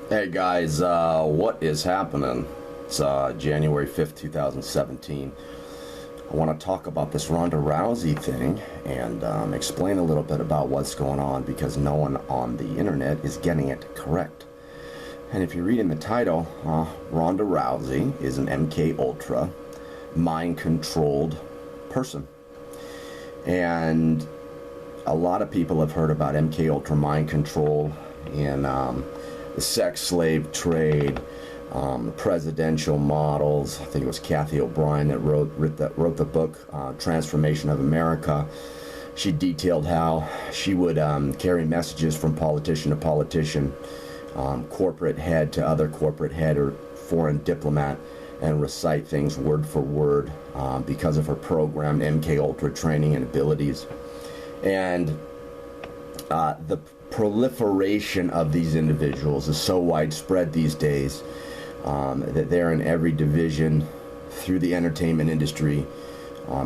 Hey guys, what is happening? It's January 5th, 2017. I want to talk about this Ronda Rousey thing and explain a little bit about what's going on, because no one on the internet is getting it correct. And if you read in the title, Ronda Rousey is an MK Ultra mind-controlled person. And a lot of people have heard about MK Ultra mind control and the sex slave trade, presidential models. I think it was Kathy O'Brien that wrote the book Transformation of America. She detailed how she would carry messages from politician to politician, corporate head to other corporate head or foreign diplomat, and recite things word for word because of her programmed MK Ultra training and abilities. And the proliferation of these individuals is so widespread these days that they're in every division through the entertainment industry.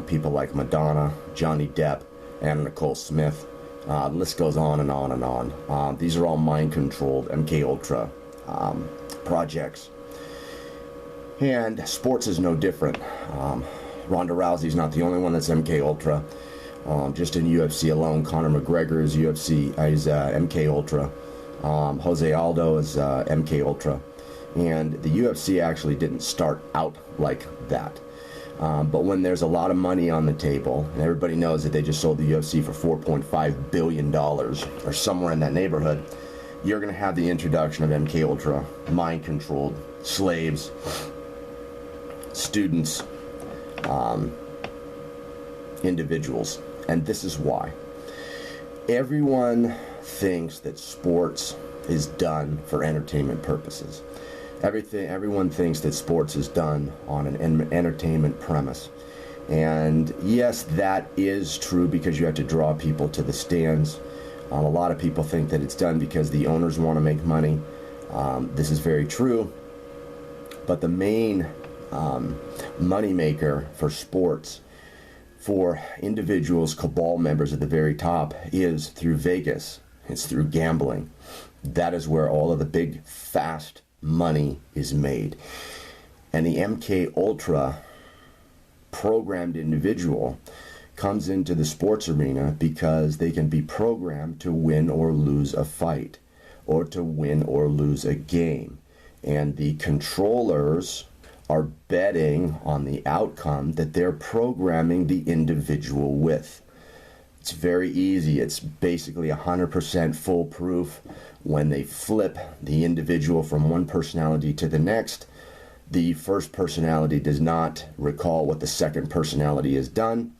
People like Madonna, Johnny Depp, and Nicole Smith. The list goes on and on and on. These are all mind-controlled MK Ultra projects. And sports is no different. Ronda Rousey is not the only one that's MK Ultra. Just in UFC alone, Conor McGregor is MK Ultra. Jose Aldo is MK Ultra. And the UFC actually didn't start out like that. But when there's a lot of money on the table, and everybody knows that they just sold the UFC for $4.5 billion, or somewhere in that neighborhood, you're going to have the introduction of MK Ultra, mind-controlled slaves, students, individuals. And this is why. Everyone thinks that sports is done for entertainment purposes. Everyone thinks that sports is done on an entertainment premise. And yes, that is true because you have to draw people to the stands. A lot of people think that it's done because the owners want to make money. This is very true. But the main moneymaker for sports, for individuals, cabal members at the very top, is through Vegas. It's through gambling. That is where all of the big, fast money is made. And the MK Ultra programmed individual comes into the sports arena because they can be programmed to win or lose a fight, or to win or lose a game. And the controllers are betting on the outcome that they're programming the individual with. It's very easy. It's basically 100% foolproof. When they flip the individual from one personality to the next, the first personality does not recall what the second personality has done.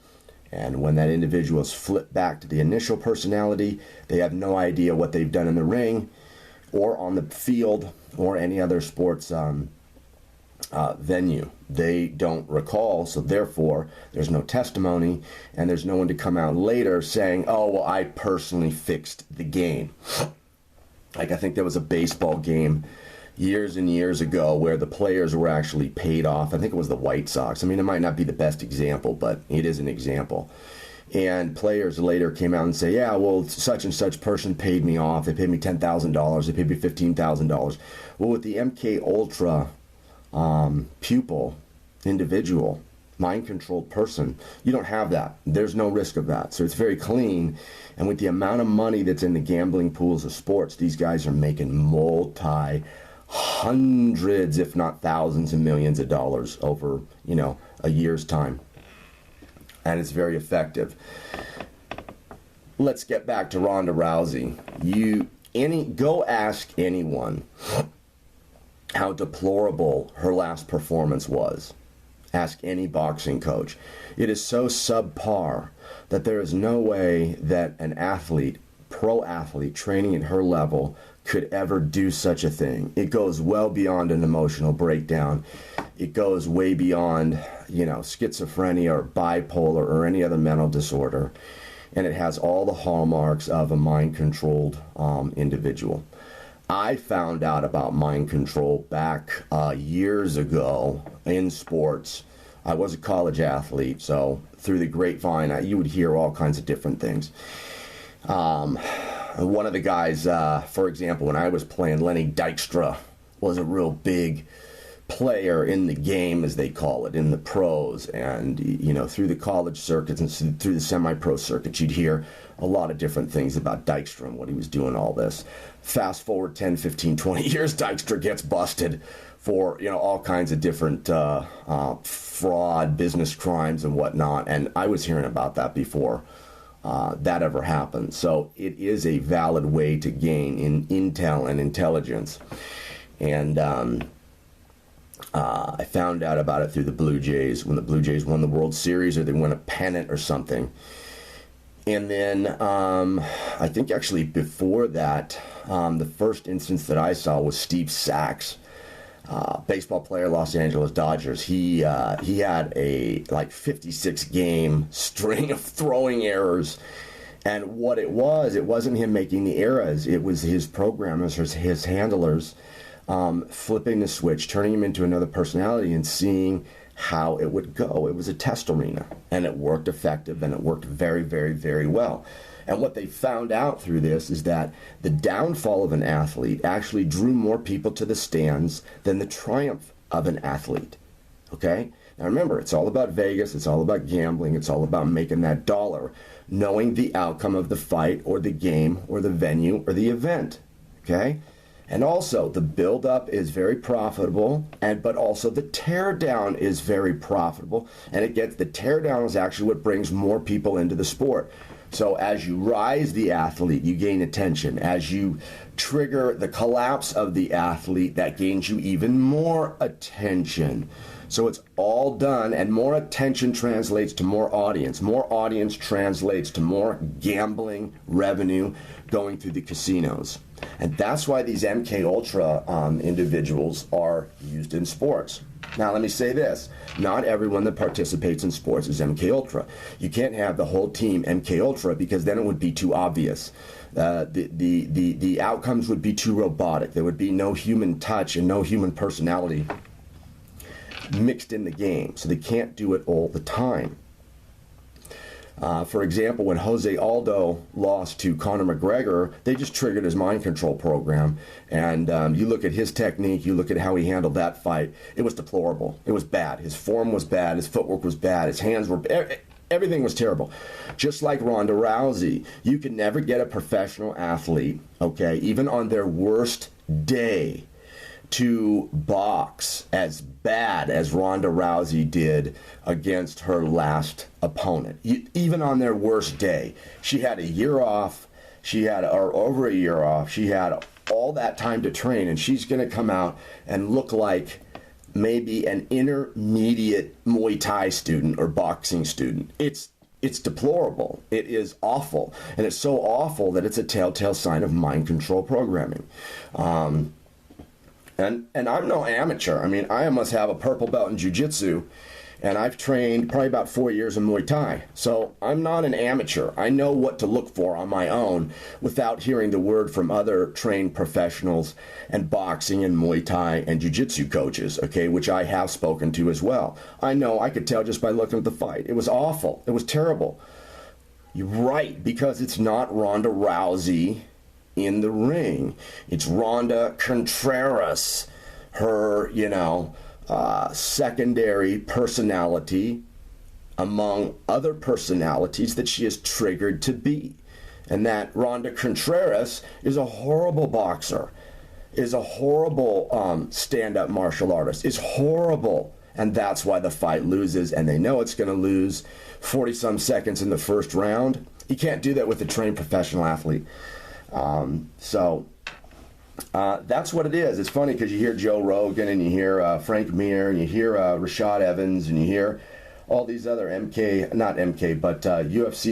And when that individual is flipped back to the initial personality, they have no idea what they've done in the ring or on the field or any other sports venue. They don't recall, so therefore there's no testimony, and there's no one to come out later saying, oh, well, I personally fixed the game. Like, I think there was a baseball game years and years ago where the players were actually paid off. I think it was the White Sox. I mean, it might not be the best example, but it is an example. And players later came out and say, yeah, well, such and such person paid me off. They paid me $10,000. They paid me $15,000. Well, with the MK Ultra pupil, individual, mind-controlled person, you don't have that. There's no risk of that. So it's very clean. And with the amount of money that's in the gambling pools of sports, these guys are making hundreds, if not thousands of millions of dollars over, a year's time. And it's very effective. Let's get back to Ronda Rousey. Go ask anyone how deplorable her last performance was. Ask any boxing coach. It is so subpar that there is no way that an athlete, pro athlete, training at her level could ever do such a thing. It goes well beyond an emotional breakdown. It goes way beyond, schizophrenia or bipolar or any other mental disorder. And it has all the hallmarks of a mind-controlled individual. I found out about mind control back years ago in sports. I was a college athlete, so through the grapevine, you would hear all kinds of different things. One of the guys, for example, when I was playing, Lenny Dykstra was a real big player in the game, as they call it, in the pros, and through the college circuits and through the semi-pro circuits, you'd hear a lot of different things about Dykstra and what he was doing, all this. Fast forward 10, 15, 20 years, Dykstra gets busted for all kinds of different fraud, business crimes and whatnot, and I was hearing about that before that ever happened. So it is a valid way to gain in intel and intelligence. And I found out about it through the Blue Jays, when the Blue Jays won the World Series, or they won a pennant or something. And then I think actually before that, the first instance that I saw was Steve Sachs, baseball player, Los Angeles Dodgers. He had a 56 game string of throwing errors. And what it wasn't him making the errors. It was his programmers, his handlers, flipping the switch, turning him into another personality and seeing how it would go. It was a test arena, and it worked effective, and it worked very, very, very well. And what they found out through this is that the downfall of an athlete actually drew more people to the stands than the triumph of an athlete. Okay? Now remember, it's all about Vegas, it's all about gambling, it's all about making that dollar, knowing the outcome of the fight or the game or the venue or the event. Okay? And also, the build-up is very profitable, but also the tear-down is very profitable. And the tear-down is actually what brings more people into the sport. So as you rise the athlete, you gain attention. As you trigger the collapse of the athlete, that gains you even more attention. So it's all done, and more attention translates to more audience. More audience translates to more gambling revenue going through the casinos. And that's why these MK Ultra individuals are used in sports. Now, let me say this. Not everyone that participates in sports is MK Ultra. You can't have the whole team MK Ultra, because then it would be too obvious. The outcomes would be too robotic. There would be no human touch and no human personality mixed in the game. So they can't do it all the time. For example, when Jose Aldo lost to Conor McGregor, they just triggered his mind control program. And you look at his technique, you look at how he handled that fight, it was deplorable. It was bad. His form was bad. His footwork was bad. His hands were bad. Everything was terrible. Just like Ronda Rousey, you can never get a professional athlete, okay, even on their worst day, to box as bad as Ronda Rousey did against her last opponent. Even on their worst day, she had a year off, or over a year off, she had all that time to train, and she's going to come out and look like maybe an intermediate Muay Thai student or boxing student. It's deplorable. It is awful. And it's so awful that it's a telltale sign of mind control programming. And I'm no amateur. I mean, I must have a purple belt in jiu-jitsu, and I've trained probably about 4 years in Muay Thai. So I'm not an amateur. I know what to look for on my own without hearing the word from other trained professionals and boxing and Muay Thai and jiu-jitsu coaches, okay, which I have spoken to as well. I know, I could tell just by looking at the fight. It was awful. It was terrible. You're right, because it's not Ronda Rousey in the ring. It's Ronda Contreras, her, secondary personality among other personalities that she is triggered to be. And that Ronda Contreras is a horrible boxer, is a horrible stand-up martial artist, is horrible. And that's why the fight loses, and they know it's going to lose 40-some seconds in the first round. You can't do that with a trained professional athlete. That's what it is. It's funny because you hear Joe Rogan, and you hear Frank Mir, and you hear Rashad Evans, and you hear all these other UFC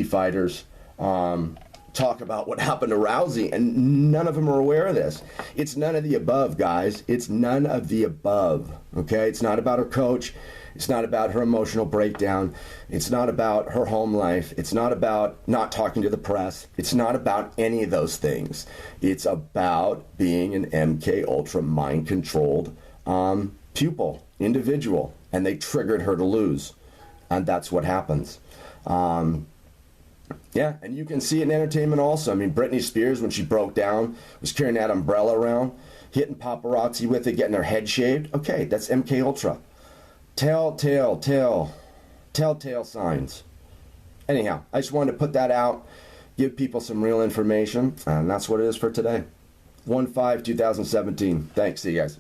fighters talk about what happened to Rousey, and none of them are aware of this. It's none of the above, guys. It's none of the above, okay? It's not about her coach. It's not about her emotional breakdown. It's not about her home life. It's not about not talking to the press. It's not about any of those things. It's about being an MK Ultra mind-controlled pupil, individual, and they triggered her to lose, and that's what happens. Yeah, and you can see it in entertainment also. I mean, Britney Spears, when she broke down, was carrying that umbrella around, hitting paparazzi with it, getting their head shaved. Okay, that's MK Ultra. Telltale signs. Anyhow, I just wanted to put that out, give people some real information, and that's what it is for today. 1/5/2017. Thanks. See you guys.